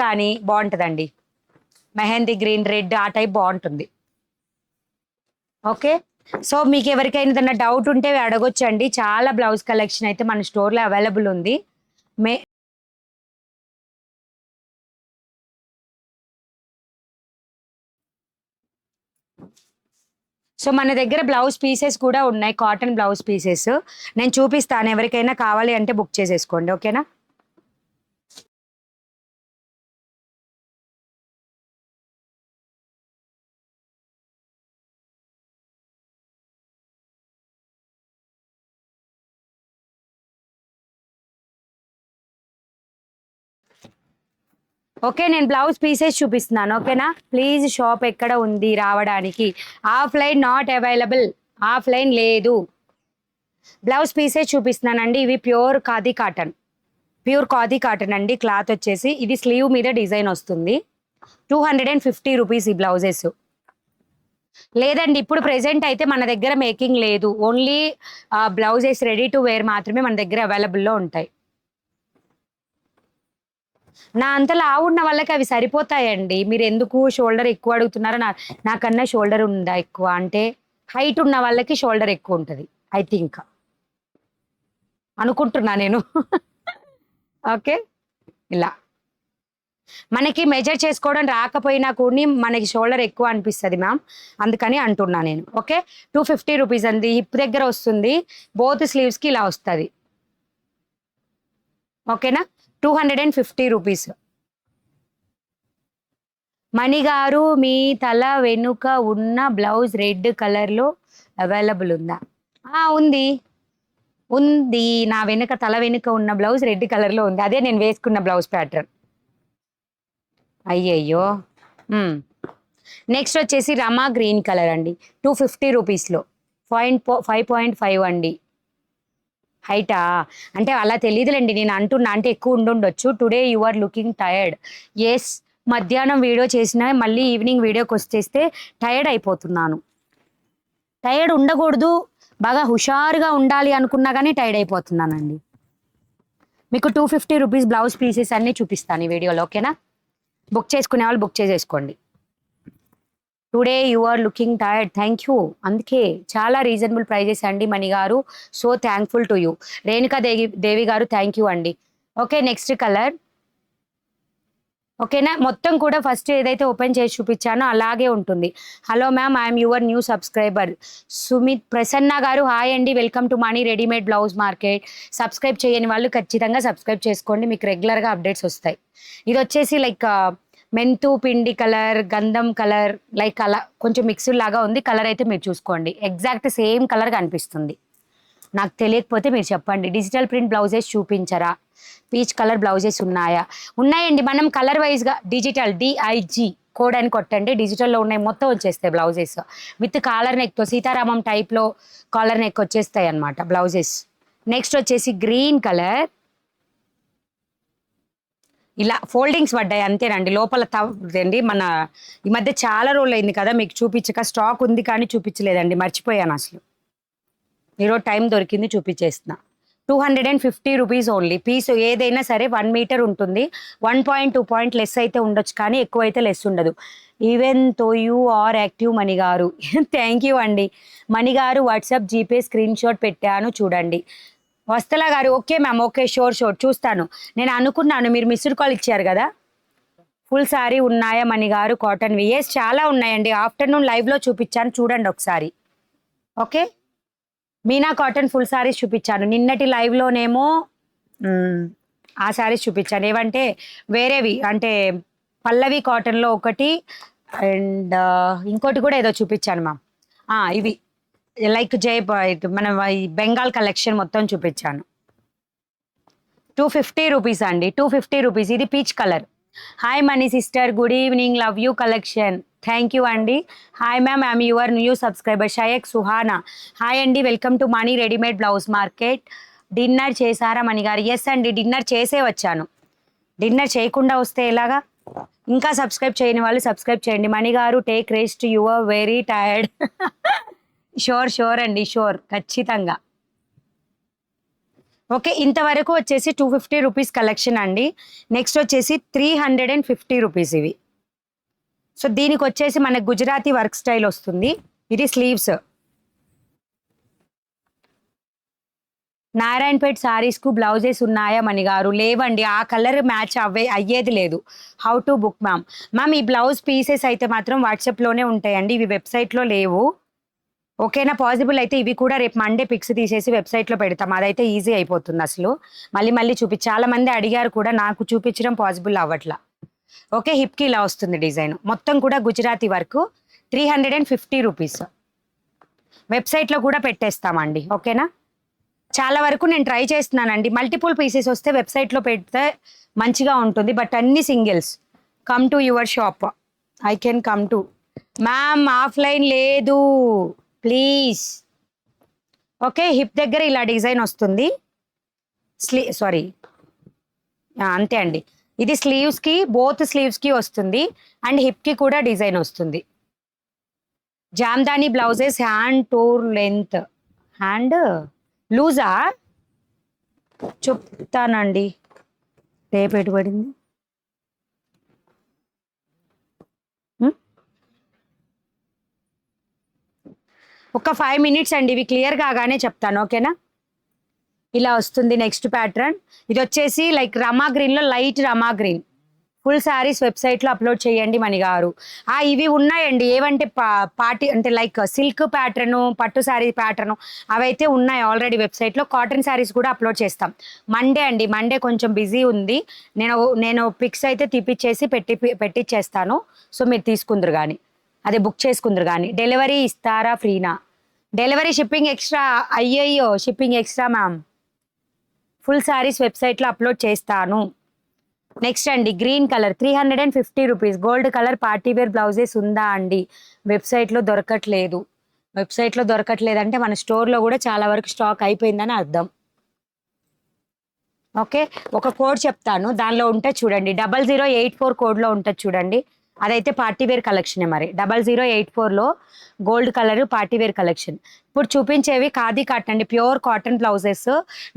S1: కానీ బాగుంటుందండి. మెహందీ గ్రీన్, రెడ్ ఆ టైప్ బాగుంటుంది. ఓకే, సో మీకు ఎవరికైనా ఏదైనా డౌట్ ఉంటే అడగొచ్చండి. చాలా బ్లౌజ్ కలెక్షన్ అయితే మన స్టోర్లో అవైలబుల్ ఉంది. సో మన దగ్గర బ్లౌజ్ పీసెస్ కూడా ఉన్నాయి, కాటన్ బ్లౌజ్ పీసెస్ నేను చూపిస్తాను. ఎవరికైనా కావాలి అంటే బుక్ చేసేసుకోండి. ఓకేనా? ఓకే, నేను బ్లౌజ్ పీసెస్ చూపిస్తున్నాను. ఓకేనా? ప్లీజ్ షాప్ ఎక్కడ ఉంది రావడానికి? ఆఫ్లైన్ నాట్ అవైలబుల్, ఆఫ్లైన్ లేదు. బ్లౌజ్ పీసెస్ చూపిస్తున్నానండి. ఇవి ప్యూర్ ఖాదీ కాటన్ అండి. క్లాత్ వచ్చేసి ఇది స్లీవ్ మీద డిజైన్ వస్తుంది. 250 రూపీస్ ఈ బ్లౌజెస్. లేదండి, ఇప్పుడు ప్రెజెంట్ అయితే మన దగ్గర మేకింగ్ లేదు. Only blouses ready to wear మాత్రమే మన దగ్గర అవైలబుల్లో ఉంటాయి. నా అంత లావు ఉన్న వాళ్ళకి అవి సరిపోతాయండి. మీరు ఎందుకు షోల్డర్ ఎక్కువ అడుగుతున్నారో? నాకన్నా షోల్డర్ ఉందా ఎక్కువ అంటే? హైట్ ఉన్న వాళ్ళకి షోల్డర్ ఎక్కువ ఉంటుంది ఐ థింక్, అనుకుంటున్నా నేను. ఓకే, ఇలా మనకి మెజర్ చేసుకోవడం రాకపోయినా కూడా మనకి షోల్డర్ ఎక్కువ అనిపిస్తుంది మ్యామ్, అందుకని అంటున్నా నేను. ఓకే, 250 రూపీస్ అండి. హిప్ దగ్గర వస్తుంది, బోత్ స్లీవ్స్కి ఇలా వస్తుంది. ఓకేనా? 250 రూపీస్. మణిగారు మీ తల వెనుక ఉన్న బ్లౌజ్ రెడ్ కలర్లో అవైలబుల్ ఉందా? ఉంది ఉంది. నా వెనుక తల వెనుక ఉన్న బ్లౌజ్ రెడ్ కలర్లో ఉంది. అదే నేను వేసుకున్న బ్లౌజ్ ప్యాటర్న్. అయ్యయ్యో. నెక్స్ట్ వచ్చేసి రమా గ్రీన్ కలర్ అండి, 250 రూపీస్లో. 5.5 అండి హైటా. అంటే అలా తెలియదులేండి, నేను అంటున్నా అంటే ఎక్కువ ఉండుండొచ్చు. Today you are looking tired. Yes, మధ్యాహ్నం వీడియో చేసిన మళ్ళీ ఈవినింగ్ వీడియోకి వచ్చేస్తే టయర్డ్ అయిపోతున్నాను. టయర్డ్ ఉండకూడదు, బాగా హుషారుగా ఉండాలి అనుకున్నా కానీ టైర్డ్ అయిపోతున్నానండి. మీకు 250 రూపీస్ బ్లౌజ్ పీసెస్ అన్నీ చూపిస్తాను ఈ వీడియోలో, ఓకేనా? బుక్ చేసుకునే వాళ్ళు బుక్ చేసేసుకోండి. Today you are looking tired. Thank you. అందుకే చాలా రీజనబుల్ ప్రైజెస్ అండి మణి గారు. So thankful to you. Renuka Devi గారు థ్యాంక్ యూ అండి. Okay, next colour. ఓకేనా? మొత్తం కూడా ఫస్ట్ ఏదైతే ఓపెన్ చేసి చూపించానో అలాగే ఉంటుంది. Hello ma'am, I'm your new subscriber Sumit. Prasanna గారు హాయ్ అండి, welcome to Mani readymade blouse market. Subscribe చేయని వాళ్ళు ఖచ్చితంగా సబ్స్క్రైబ్ చేసుకోండి, మీకు రెగ్యులర్గా అప్డేట్స్ వస్తాయి. ఇది వచ్చేసి లైక్ మెంతు పిండి కలర్, గంధం కలర్, లైక్ అలా కొంచెం మిక్స్డ్ లాగా ఉంది. కలర్ అయితే మీరు చూసుకోండి, ఎగ్జాక్ట్ సేమ్ కలర్ కనిపిస్తుంది. నాకు తెలియకపోతే మీరు చెప్పండి. డిజిటల్ ప్రింట్ బ్లౌజెస్ చూపించరా? పీచ్ కలర్ బ్లౌజెస్ ఉన్నాయా? ఉన్నాయండి. మనం కలర్ వైజ్గా డిజిటల్ DIG కోడ్ అని కొట్టండి, డిజిటల్లో ఉన్నాయి, మొత్తం వచ్చేస్తాయి బ్లౌజెస్ విత్ కాలర్ నెక్తో. సీతారామం టైప్లో కాలర్ నెక్ వచ్చేస్తాయి అన్నమాట బ్లౌజెస్. నెక్స్ట్ వచ్చేసి గ్రీన్ కలర్. ఇలా ఫోల్డింగ్స్ పడ్డాయి అంతేనండి, లోపల అండి. మన ఈ మధ్య చాలా రోజులు అయింది కదా మీకు చూపించక, స్టాక్ ఉంది కానీ చూపించలేదండి, మర్చిపోయాను అసలు. ఈరోజు టైం దొరికింది, చూపించేస్తున్నా. 250 రూపీస్ ఓన్లీ. పీస్ ఏదైనా సరే 1 మీటర్ ఉంటుంది. 1.2 పాయింట్ లెస్ అయితే ఉండొచ్చు, కానీ ఎక్కువ అయితే లెస్ ఉండదు. ఈవెన్ తో యూ ఆర్ యాక్టివ్ మణి గారు. థ్యాంక్ యూ అండి. మణి గారు వాట్సాప్ జీపే స్క్రీన్ షాట్ పెట్టాను చూడండి. వస్తలా గారు ఓకే మ్యామ్, ఓకే షోర్ చూస్తాను. నేను అనుకున్నాను మీరు మిస్డ్ కాల్ ఇచ్చారు కదా. ఫుల్ సారీ ఉన్నాయా మణి గారు? కాటన్ విఎస్ చాలా ఉన్నాయండి. ఆఫ్టర్నూన్ లైవ్లో చూపించాను, చూడండి ఒకసారి. Okay, Meena cotton full saris చూపించాను. నిన్నటి లైవ్లోనేమో ఆ సారీస్ చూపించాను. ఏవంటే వేరేవి, అంటే పల్లవి కాటన్లో ఒకటి అండ్ ఇంకోటి కూడా ఏదో చూపించాను మ్యామ్. ఇవి లైక్ మన బెంగాల్ కలెక్షన్ మొత్తం చూపించాను. 250 రూపీస్ అండి, 250 రూపీస్. ఇది peach colour. Hi Mani sister, good evening, love you collection. Thank you అండి. Hi ma'am, I'm your new subscriber Shayak Suhana. Hi అండి, welcome to Mani readymade blouse market. Dinner చేశారా మణి గారు? ఎస్ అండి, డిన్నర్ చేసే వచ్చాను. డిన్నర్ చేయకుండా వస్తే ఎలాగా? ఇంకా సబ్స్క్రైబ్ చేయని వాళ్ళు సబ్స్క్రైబ్ చేయండి. మణి గారు take rest, you are very tired. Sure అండి, షోర్, ఖచ్చితంగా. ఓకే, ఇంతవరకు వచ్చేసి 250 రూపీస్ కలెక్షన్ అండి. నెక్స్ట్ వచ్చేసి 350 రూపీస్ ఇవి. సో దీనికి వచ్చేసి మనకు గుజరాతీ వర్క్ స్టైల్ వస్తుంది. ఇది స్లీవ్స్. నారాయణపేట్ సారీస్కు బ్లౌజెస్ ఉన్నాయా మణి గారు? లేవండి, ఆ కలర్ మ్యాచ్ అయ్యేది లేదు. How to book ma'am? Ma'am ఈ బ్లౌజ్ పీసెస్ అయితే మాత్రం వాట్సాప్లోనే ఉంటాయండి, ఇవి వెబ్సైట్లో లేవు. ఓకేనా? పాసిబుల్ అయితే ఇవి కూడా రేపు మండే పిక్స్ తీసేసి వెబ్సైట్లో పెడతాం, అదైతే ఈజీ అయిపోతుంది. అసలు మళ్ళీ చాలా మంది అడిగారు కూడా, నాకు చూపించడం పాసిబుల్ అవ్వట్లా. ఓకే, హిప్కి ఇలా వస్తుంది డిజైన్, మొత్తం కూడా గుజరాతీ వర్క్. 350 రూపీస్. వెబ్సైట్లో కూడా పెట్టేస్తామండి, ఓకేనా? చాలా వరకు నేను ట్రై చేస్తున్నానండి, మల్టిపుల్ పీసెస్ వస్తే వెబ్సైట్లో పెడితే మంచిగా ఉంటుంది, బట్ అన్ని singles. Come to your shop, I can come to. Ma'am offline లేదు ప్లీజ్. ఓకే, హిప్ దగ్గర ఇలా డిజైన్ వస్తుంది. సారీ, అంతే అండి. ఇది స్లీవ్స్కి, బోత్ స్లీవ్స్కి వస్తుంది అండ్ హిప్కి కూడా డిజైన్ వస్తుంది. జామ్దాని బ్లౌజెస్ హ్యాండ్ టూర్ లెంత్, హ్యాండ్ లూజా చెప్తానండి. రేపు ఎటుబడింది? ఒక 5 మినిట్స్ అండి, ఇవి క్లియర్ కాగానే చెప్తాను, ఓకేనా? ఇలా వస్తుంది నెక్స్ట్ ప్యాటర్న్. ఇది వచ్చేసి లైక్ రమా గ్రీన్లో, లైట్ రమా గ్రీన్. ఫుల్ శారీస్ వెబ్సైట్లో అప్లోడ్ చేయండి మణి గారు. ఇవి ఉన్నాయండి, ఏవంటే పార్టీ అంటే లైక్ సిల్క్ ప్యాటర్ను, పట్టు శారీ ప్యాటర్ను, అవైతే ఉన్నాయి ఆల్రెడీ వెబ్సైట్లో. కాటన్ శారీస్ కూడా అప్లోడ్ చేస్తాం మండే అండి. మండే కొంచెం బిజీ ఉంది, నేను పిక్స్ అయితే తీపిచ్చేసి పెట్టిచ్చేస్తాను. సో మీరు తీసుకుందరు కానీ, అదే బుక్ చేసుకుందరు కానీ. డెలివరీ ఇస్తారా ఫ్రీనా? Delivery shipping extra. అయ్యయ్యో, shipping extra ma'am. Full saris వెబ్సైట్లో అప్లోడ్ చేస్తాను. నెక్స్ట్ అండి, green colour 350 rupees. Gold colour partywear blouses ఉందా అండి? వెబ్సైట్లో దొరకట్లేదు. వెబ్సైట్లో దొరకట్లేదంటే మన స్టోర్లో కూడా చాలా వరకు స్టాక్ అయిపోయిందని అర్థం. ఓకే, ఒక కోడ్ చెప్తాను, దానిలో ఉంటుంది చూడండి. 0084 కోడ్లో ఉంటుంది చూడండి. అదైతే పార్టీవేర్ కలెక్షనే. మరి 0084లో గోల్డ్ కలర్ పార్టీవేర్ కలెక్షన్. ఇప్పుడు చూపించేవి ఖాదీ కాటన్ అండి, pure cotton blouses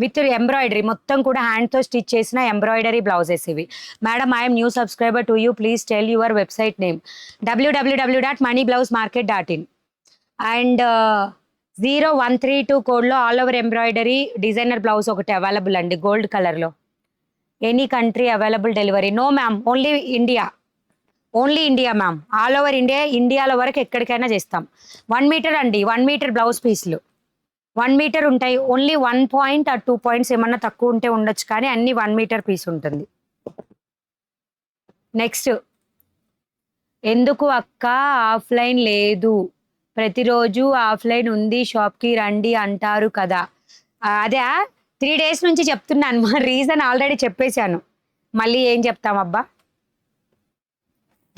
S1: with embroidery, మొత్తం కూడా హ్యాండ్తో స్టిచ్ చేసిన ఎంబ్రాయిడరీ బ్లౌజెస్ ఇవి. Madam, I'm new subscriber to you, please tell your website name. www.moneyblousemarket.in. And 0132 కోడ్లో all over embroidery designer blouse ఒకటి అవైలబుల్ అండి, గోల్డ్ కలర్లో. Any country available delivery? No ma'am, only India. Only India ma'am, all over India. ఇండియాలో వరకు ఎక్కడికైనా చేస్తాం. 1 metre అండి, 1 metre blouse పీస్లు 1 metre ఉంటాయి. ఓన్లీ 1 పాయింట్ ఆ 2 పాయింట్స్ ఏమన్నా తక్కువ ఉంటే ఉండొచ్చు, కానీ అన్ని 1 మీటర్ పీస్ ఉంటుంది. నెక్స్ట్, ఎందుకు అక్క ఆఫ్లైన్ లేదు? ప్రతిరోజు ఆఫ్లైన్ ఉంది, షాప్కి రండి అంటారు కదా. అదే 3 డేస్ నుంచి చెప్తున్నాను, మా రీజన్ ఆల్రెడీ చెప్పేశాను. మళ్ళీ ఏం చెప్తామబ్బా,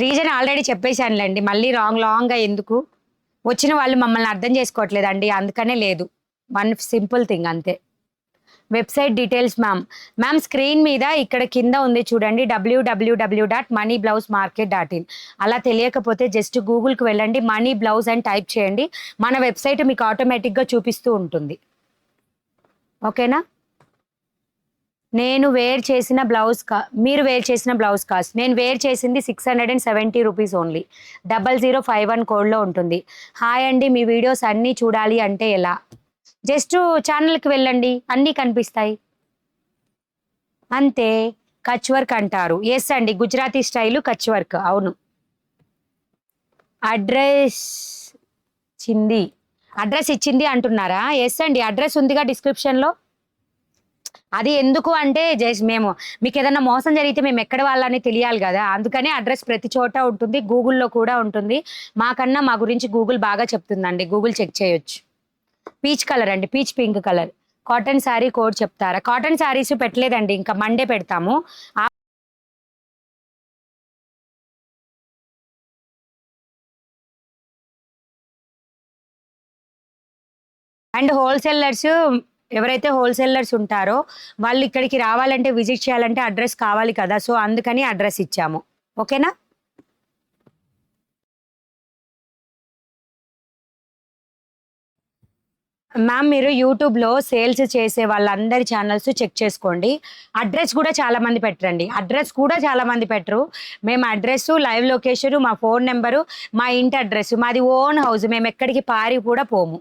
S1: రీజన్ ఆల్రెడీ చెప్పేశానులేండి. మళ్ళీ లాంగ్గా ఎందుకు? వచ్చిన వాళ్ళు మమ్మల్ని అర్థం చేసుకోవట్లేదండి, అందుకనే లేదు. వన్ సింపుల్ థింగ్ అంతే. వెబ్సైట్ డీటెయిల్స్ మ్యామ్ స్క్రీన్ మీద ఇక్కడ కింద ఉంది చూడండి, www.moneyblousemarket.in. అలా తెలియకపోతే జస్ట్ గూగుల్కి వెళ్ళండి, మనీ బ్లౌజ్ అని టైప్ చేయండి, మన వెబ్సైట్ మీకు ఆటోమేటిక్గా చూపిస్తూ ఉంటుంది. ఓకేనా? మీరు వేర్ చేసిన బ్లౌజ్ కాస్ట్, నేను వేర్ చేసింది 670 రూపీస్ ఓన్లీ. 0051 కోడ్లో ఉంటుంది. హాయ్ అండి, మీ వీడియోస్ అన్నీ చూడాలి అంటే ఎలా? జస్ట్ ఛానల్కి వెళ్ళండి, అన్నీ కనిపిస్తాయి అంతే. కచ్ వర్క్ అంటారు. ఎస్ అండి, గుజరాతీ స్టైలు కచ్ వర్క్, అవును. అడ్రస్ ఇచ్చింది అంటున్నారా? ఎస్ అండి, అడ్రస్ ఉందిగా డిస్క్రిప్షన్లో. అది ఎందుకు అంటే జస్ట్ మీకు ఏదైనా మోసం జరిగితే మేము ఎక్కడ వాళ్ళని తెలియాలి కదా, అందుకని అడ్రస్ ప్రతి చోట ఉంటుంది, గూగుల్లో కూడా ఉంటుంది. మాకన్నా మా గురించి గూగుల్ బాగా చెప్తుందండి, గూగుల్ చెక్ చేయొచ్చు. పీచ్ కలర్ అండి, peach pink colour. Cotton sari code చెప్తారా? కాటన్ శారీస్ పెట్టలేదండి, ఇంకా మండే పెడతాము. అండ్ హోల్సేలర్స్, ఎవరైతే హోల్సేలర్స్ ఉంటారో వాళ్ళు ఇక్కడికి రావాలంటే, విజిట్ చేయాలంటే అడ్రస్ కావాలి కదా, సో అందుకని అడ్రస్ ఇచ్చాము. ఓకేనా? మ్యామ్, మీరు యూట్యూబ్లో సేల్స్ చేసే వాళ్ళందరి ఛానల్స్ చెక్ చేసుకోండి. అడ్రస్ కూడా చాలామంది పెట్టరు. మేము అడ్రస్, లైవ్ లొకేషన్, మా ఫోన్ నెంబరు, మా ఇంటి అడ్రస్, మాది ఓన్ హౌస్, మేము ఎక్కడికి పారి కూడా పోము.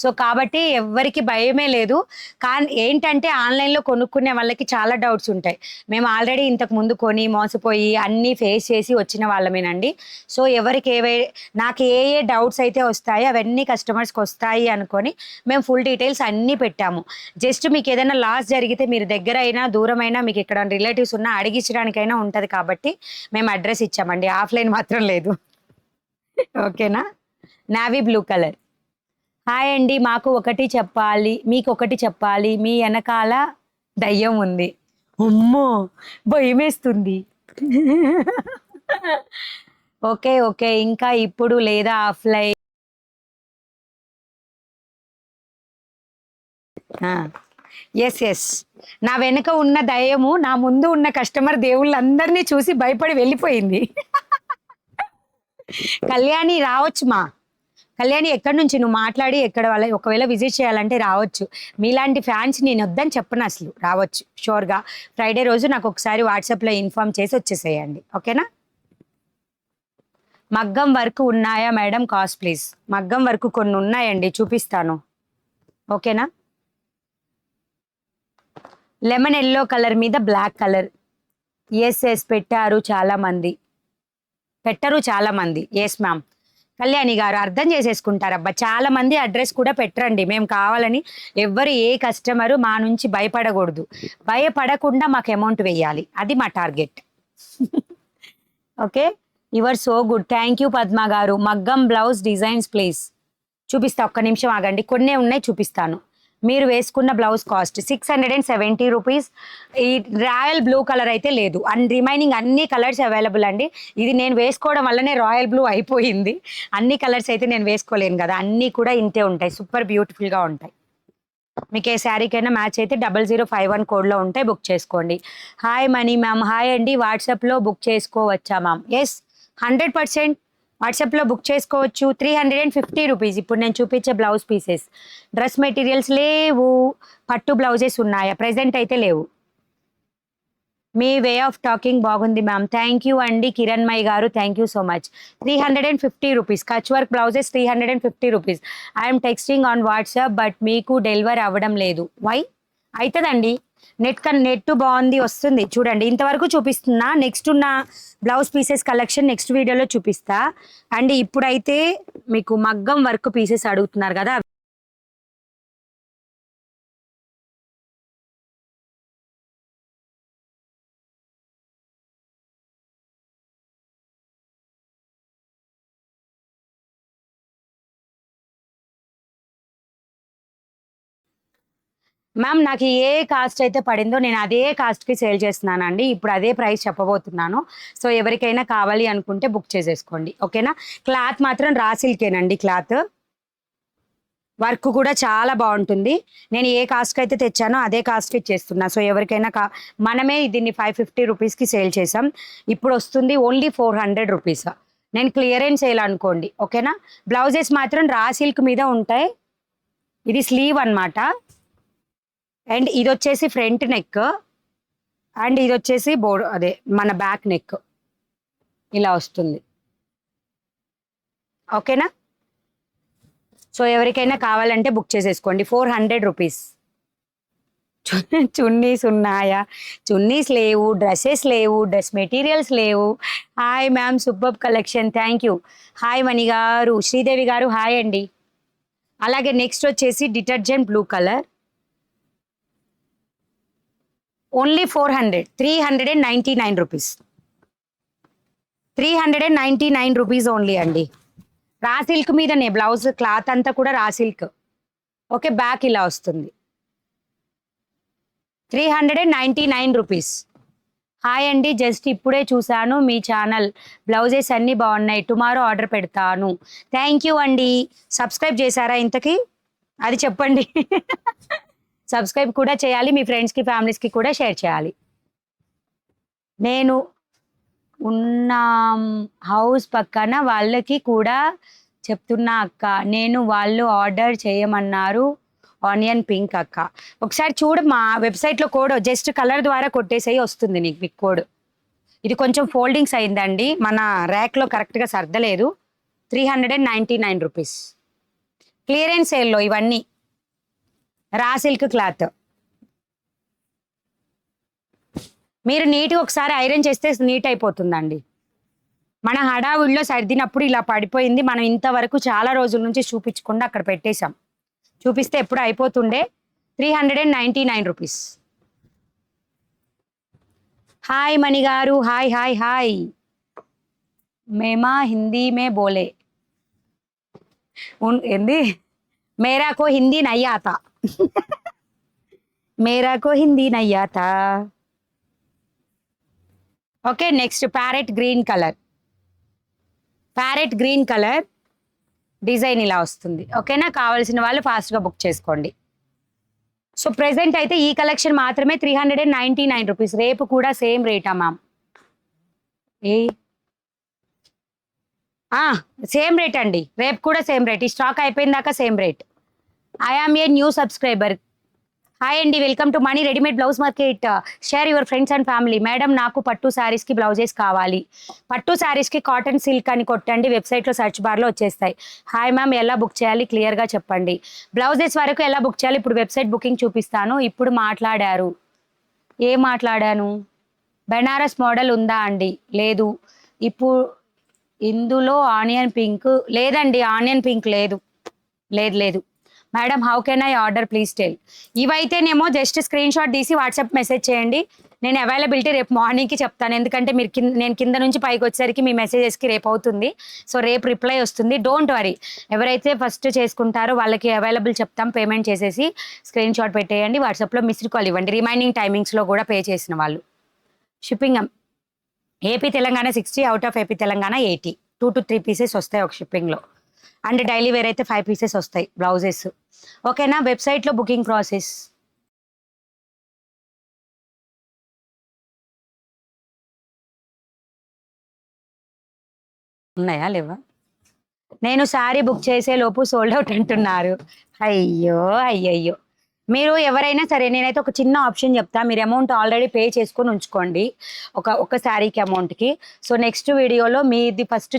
S1: సో కాబట్టి ఎవ్వరికి భయమే లేదు. కానీ ఏంటంటే ఆన్లైన్లో కొనుక్కునే వాళ్ళకి చాలా డౌట్స్ ఉంటాయి. మేము ఆల్రెడీ ఇంతకు ముందు కొని మోసపోయి అన్నీ ఫేస్ చేసి వచ్చిన వాళ్ళమేనండి. సో ఎవరికి నాకు ఏ డౌట్స్ అయితే వస్తాయో అవన్నీ కస్టమర్స్కి వస్తాయి అనుకొని మేము ఫుల్ డీటెయిల్స్ అన్నీ పెట్టాము. జస్ట్ మీకు ఏదైనా లాస్ జరిగితే మీరు దగ్గర అయినా దూరమైనా మీకు ఇక్కడ రిలేటివ్స్ ఉన్నా అడిగించడానికైనా ఉంటుంది కాబట్టి మేము అడ్రస్ ఇచ్చామండి. ఆఫ్లైన్ మాత్రం లేదు. ఓకేనా? Navy blue colour. హాయ్ అండి, మీకు ఒకటి చెప్పాలి, మీ వెనకాల దయ్యం ఉంది. అమ్మో, భయమేస్తుంది. ఓకే, ఇంకా ఇప్పుడు లేదా ఆఫ్లైన్? ఎస్, నా వెనుక ఉన్న దయ్యము నా ముందు ఉన్న కస్టమర్ దేవుళ్ళందరినీ చూసి భయపడి వెళ్ళిపోయింది. కళ్యాణి రావచ్చు కళ్యాణి, ఎక్కడి నుంచి నువ్వు మాట్లాడి ఎక్కడ వాళ్ళ ఒకవేళ విజిట్ చేయాలంటే రావచ్చు. మీలాంటి ఫ్యాన్స్ నేను వద్దని చెప్పను, అసలు రావచ్చు షూర్గా. ఫ్రైడే రోజు నాకు ఒకసారి వాట్సాప్లో ఇన్ఫామ్ చేసి వచ్చేసేయండి. ఓకేనా? మగ్గం వర్క్ ఉన్నాయా మేడం? Cost please. మగ్గం వర్క్ కొన్ని ఉన్నాయండి, చూపిస్తాను. ఓకేనా? లెమన్ ఎల్లో కలర్ మీద బ్లాక్ కలర్. ఎస్ పెట్టరు చాలా మంది. Yes ma'am. కళ్యాణి గారు అర్థం చేసేసుకుంటారబ్బా, చాలా మంది అడ్రస్ కూడా పెట్టరండి. మేము కావాలని ఏ కస్టమరు మా నుంచి భయపడకూడదు. భయపడకుండా మాకు అమౌంట్ వేయాలి, అది మా target. Okay, your so good, thank you Padma గారు. మగ్గం బ్లౌజ్ డిజైన్స్ ప్లీజ్ చూపిస్తా, ఒక్క నిమిషం ఆగండి, కొన్నే ఉన్నాయి చూపిస్తాను. మీరు వేసుకున్న బ్లౌజ్ కాస్ట్ 670 రూపీస్. ఈ రాయల్ బ్లూ కలర్ అయితే లేదు, అండ్ రిమైనింగ్ అన్ని కలర్స్ అవైలబుల్ అండి. ఇది నేను వేసుకోవడం వల్లనే రాయల్ బ్లూ అయిపోయింది. అన్ని కలర్స్ అయితే నేను వేసుకోలేను కదా, అన్నీ కూడా ఇంతే ఉంటాయి, సూపర్ బ్యూటిఫుల్గా ఉంటాయి. మీకు ఏ శారీకైనా మ్యాచ్ అయితే 0051 కోడ్లో ఉంటాయి, బుక్ చేసుకోండి. హాయ్ మనీ మ్యామ్, హాయ్ అండి. వాట్సాప్లో బుక్ చేసుకోవచ్చా మ్యామ్? ఎస్, 100% వాట్సాప్లో బుక్ చేసుకోవచ్చు. 350 రూపీస్. ఇప్పుడు నేను చూపించే బ్లౌజ్ పీసెస్. డ్రెస్ మెటీరియల్స్ లేవు, పట్టు బ్లౌజెస్ ఉన్నాయా? ప్రెజెంట్ అయితే లేవు. మీ వే ఆఫ్ టాకింగ్ బాగుంది మ్యామ్. థ్యాంక్ యూ అండి కిరణ్మయ్ గారు, thank you so much. 350 rupees. Kutch work blouses 350 rupees. I'm texting on WhatsApp but మీకు డెలివర్ అవ్వడం లేదు. వై? అవుతుందండి, నెట్ బాగుంది, వస్తుంది. చూడండి, ఇంతవరకు చూపిస్తున్నా. నెక్స్ట్ ఉన్న బ్లౌజ్ పీసెస్ కలెక్షన్ నెక్స్ట్ వీడియోలో చూపిస్తా. అండ్ ఇప్పుడైతే మీకు మగ్గం వర్క్ పీసెస్ అడుగుతున్నారు కదా. మ్యామ్ నాకు ఏ కాస్ట్ అయితే పడిందో నేను అదే కాస్ట్కి సేల్ చేస్తున్నానండి. ఇప్పుడు అదే ప్రైస్ చెప్పబోతున్నాను. సో ఎవరికైనా కావాలి అనుకుంటే బుక్ చేసేసుకోండి, ఓకేనా. క్లాత్ మాత్రం రా సిల్కేనండి. క్లాత్ వర్క్ కూడా చాలా బాగుంటుంది. నేను ఏ కాస్ట్కి అయితే తెచ్చానో అదే కాస్ట్కి ఇచ్చేస్తున్నా. సో ఎవరికైనా మనమే దీన్ని 550 రూపీస్కి సేల్ చేసాం. ఇప్పుడు వస్తుంది ఓన్లీ 400 రూపీస్. నేను క్లియరెన్స్ సేల్ అనుకోండి, ఓకేనా. బ్లౌజెస్ మాత్రం రా సిల్క్ మీద ఉంటాయి. ఇది స్లీవ్ అన్నమాట. అండ్ ఇది వచ్చేసి ఫ్రంట్ నెక్, అండ్ ఇది వచ్చేసి అదే మన బ్యాక్ నెక్ ఇలా వస్తుంది, ఓకేనా. సో ఎవరికైనా కావాలంటే బుక్ చేసేసుకోండి. 400 రూపీస్. చున్నీస్ ఉన్నాయా? చున్నీస్ లేవు, డ్రెస్సెస్ లేవు, డ్రెస్ మెటీరియల్స్ లేవు. Hi ma'am, super collection, thank you. Hi Mani గారు, శ్రీదేవి గారు, హాయ్ అండి. అలాగే నెక్స్ట్ వచ్చేసి detergent blue colour, only 400, 399 rupees. 399 rupees only అండి. రా సిల్క్ మీదనే బ్లౌజ్, క్లాత్ అంతా కూడా రా సిల్క్, ఓకే. బ్యాక్ ఇలా వస్తుంది. 399 రూపీస్. హాయ్ అండి, జస్ట్ ఇప్పుడే చూశాను మీ ఛానల్, బ్లౌజెస్ అన్నీ బాగున్నాయి, టుమారో ఆర్డర్ పెడతాను. థ్యాంక్ యూ అండి. సబ్స్క్రైబ్ చేశారా ఇంతకీ? అది చెప్పండి. సబ్స్క్రైబ్ కూడా చేయాలి, మీ ఫ్రెండ్స్కి ఫ్యామిలీస్కి కూడా షేర్ చేయాలి. నేను ఉన్న హౌస్ పక్కన వాళ్ళకి కూడా చెప్తున్నా అక్క, నేను వాళ్ళు ఆర్డర్ చేయమన్నారు ఆనియన్ పింక్ అక్క. ఒకసారి చూడు, మా వెబ్సైట్లో కోడ్ జస్ట్ కలర్ ద్వారా కొట్టేసేయి, వస్తుంది మీకు కోడ్. ఇది కొంచెం ఫోల్డింగ్స్ అయిందండి, మన ర్యాక్లో కరెక్ట్గా సర్దలేదు. 399 రూపీస్. క్లియరెన్స్ సేల్లో ఇవన్నీ రా సిల్క్ క్లాత్. మీరు నీట్గా ఒకసారి ఐరన్ చేస్తే నీట్ అయిపోతుందండి. మన హడావుడిలో సర్దినప్పుడు ఇలా పడిపోయింది. మనం ఇంతవరకు చాలా రోజుల నుంచి చూపించకుండా అక్కడ పెట్టేశాం. చూపిస్తే ఎప్పుడు అయిపోతుండే. 399 రూపీస్. హాయ్ మణి గారు, హాయ్ హాయ్ హాయ్. మేమా హిందీ మే బోలే. ఏంది? మేరాకో హిందీ నయ్యాతా. మేరాకో హిందీ నయ్యాతా. Okay, next parrot green colour. Parrot green colour design ఇలా వస్తుంది, ఓకేనా. కావాల్సిన వాళ్ళు ఫాస్ట్గా బుక్ చేసుకోండి. సో ప్రెసెంట్ అయితే ఈ కలెక్షన్ మాత్రమే 399 రూపీస్. రేపు కూడా సేమ్ రేటా మ్యామ్? సేమ్ రేట్ అండి, రేపు కూడా సేమ్ రేట్. ఈ స్టాక్ అయిపోయిన దాకా same rate. I am a new subscriber. Hi అండి, welcome to Mani readymade blouse market. Share your friends and family. Madam, నాకు పట్టు శారీస్కి బ్లౌజెస్ కావాలి. పట్టు శారీస్కి కాటన్ సిల్క్ అని కొట్టండి, వెబ్సైట్లో సెర్చ్ బార్లో వచ్చేస్తాయి. హాయ్ మ్యామ్, ఎలా బుక్ చేయాలి క్లియర్గా చెప్పండి. బ్లౌజెస్ వరకు ఎలా బుక్ చేయాలి ఇప్పుడు వెబ్సైట్ బుకింగ్ చూపిస్తాను. ఇప్పుడు మాట్లాడారు, ఏం మాట్లాడాను? బెనారస్ మోడల్ ఉందా అండి? లేదు. ఇప్పుడు ఇందులో ఆనియన్ పింక్ లేదండి, ఆనియన్ పింక్ లేదు, లేదు లేదు. Madam, how can I order please tell. ఇవైతేనేమో జస్ట్ స్క్రీన్ షాట్ తీసి వాట్సాప్ మెసేజ్ చేయండి, నేను అవైలబిలిటీ రేపు మార్నింగ్కి చెప్తాను, ఎందుకంటే మీరు నేను కింద నుంచి పైకి వచ్చేసరికి మీ మెసేజెస్కి రేపు అవుతుంది. సో రేపు రిప్లై వస్తుంది. డోంట్ వరీ, ఎవరైతే ఫస్ట్ చేసుకుంటారో వాళ్ళకి అవైలబుల్ చెప్తాం. పేమెంట్ చేసేసి స్క్రీన్ షాట్ పెట్టేయండి, వాట్సాప్లో మిస్డ్ కాల్ ఇవ్వండి. రిమైనింగ్ టైమింగ్స్లో కూడా పే చేసిన వాళ్ళు. Shipping AP Telangana 60, out of AP Telangana 80. 2 to 3 pieces వస్తాయి ఒక షిప్పింగ్లో. అండ్ డైలీ వేర్ అయితే 5 పీసెస్ వస్తాయి బ్లౌజెస్. ఓకేనా? వెబ్సైట్లో బుకింగ్ ప్రాసెస్ ఉన్నాయా లేవా? నేను శారీ బుక్ చేసే లోపు సోల్డ్ అవుట్ అంటున్నారు. అయ్యో అయ్యయ్యో. మీరు ఎవరైనా సరే, నేనైతే ఒక చిన్న ఆప్షన్ చెప్తా. మీరు అమౌంట్ ఆల్రెడీ పే చేసుకొని ఉంచుకోండి ఒక శారీకి అమౌంట్కి. సో నెక్స్ట్ వీడియోలో మీది ఫస్ట్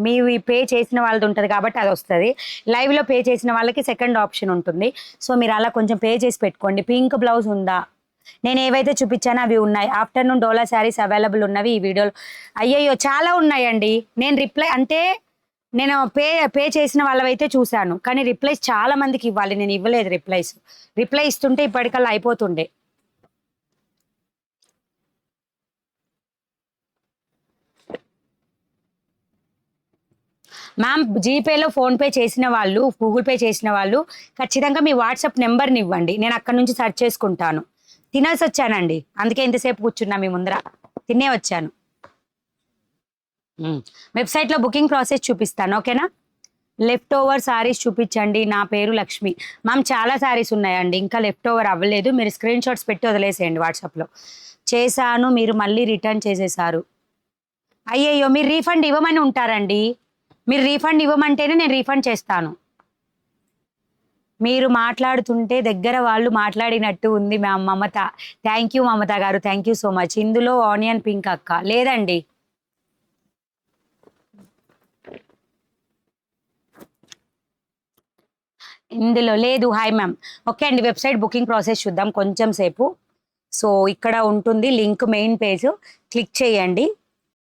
S1: మీ పే చేసిన వాళ్ళది ఉంటుంది కాబట్టి అది వస్తుంది. లైవ్లో పే చేసిన వాళ్ళకి సెకండ్ ఆప్షన్ ఉంటుంది. సో మీరు అలా కొంచెం పే చేసి పెట్టుకోండి. పింక్ బ్లౌజ్ ఉందా? నేను ఏవైతే చూపించానో అవి ఉన్నాయి. ఆఫ్టర్నూన్ డోలా శారీస్ అవైలబుల్ ఉన్నవి ఈ వీడియోలో. అయ్యయ్యో చాలా ఉన్నాయండి. నేను రిప్లై అంటే నేను పే చేసిన వాళ్ళవైతే చూశాను, కానీ రిప్లైస్ చాలా మందికి ఇవ్వాలి. నేను ఇవ్వలేదు రిప్లై ఇస్తుంటే ఇప్పటికల్లా అయిపోతుండే. మ్యామ్ జీపేలో ఫోన్పే చేసిన వాళ్ళు, గూగుల్ పే చేసిన వాళ్ళు ఖచ్చితంగా మీ వాట్సాప్ నెంబర్ని ఇవ్వండి. నేను అక్కడ నుంచి సెర్చ్ చేసుకుంటాను. తినేసి వచ్చానండి, అందుకే ఇంతసేపు కూర్చున్నా మీ ముందర. తినే వచ్చాను. వెబ్సైట్లో బుకింగ్ ప్రాసెస్ చూపిస్తాను, ఓకేనా? లెఫ్ట్ ఓవర్ శారీస్ చూపించండి. నా పేరు లక్ష్మి. మ్యామ్ చాలా శారీస్ ఉన్నాయండి, ఇంకా లెఫ్ట్ ఓవర్ అవ్వలేదు. మీరు స్క్రీన్ షాట్స్ పెట్టి వదిలేసేయండి వాట్సాప్లో. చేశాను, మీరు మళ్ళీ రిటర్న్ చేసేసారు. అయ్యయ్యో, మీరు రీఫండ్ ఇవ్వమని ఉంటారండి. మీరు రీఫండ్ ఇవ్వమంటేనే నేను రీఫండ్ చేస్తాను. మీరు మాట్లాడుతుంటే దగ్గర వాళ్ళు మాట్లాడినట్టు ఉంది మ్యామ్. మమత, థ్యాంక్ యూ మమత గారు, థ్యాంక్ యూ సో మచ్. ఇందులో ఆనియన్ పింక్ అక్క లేదండి. ఇందులో లేదు. Hi ma'am. ఓకే అండి, వెబ్సైట్ బుకింగ్ ప్రాసెస్ చూద్దాం కొంచెం సేపు. సో ఇక్కడ ఉంటుంది లింక్, మెయిన్ పేజ్ క్లిక్ చేయండి.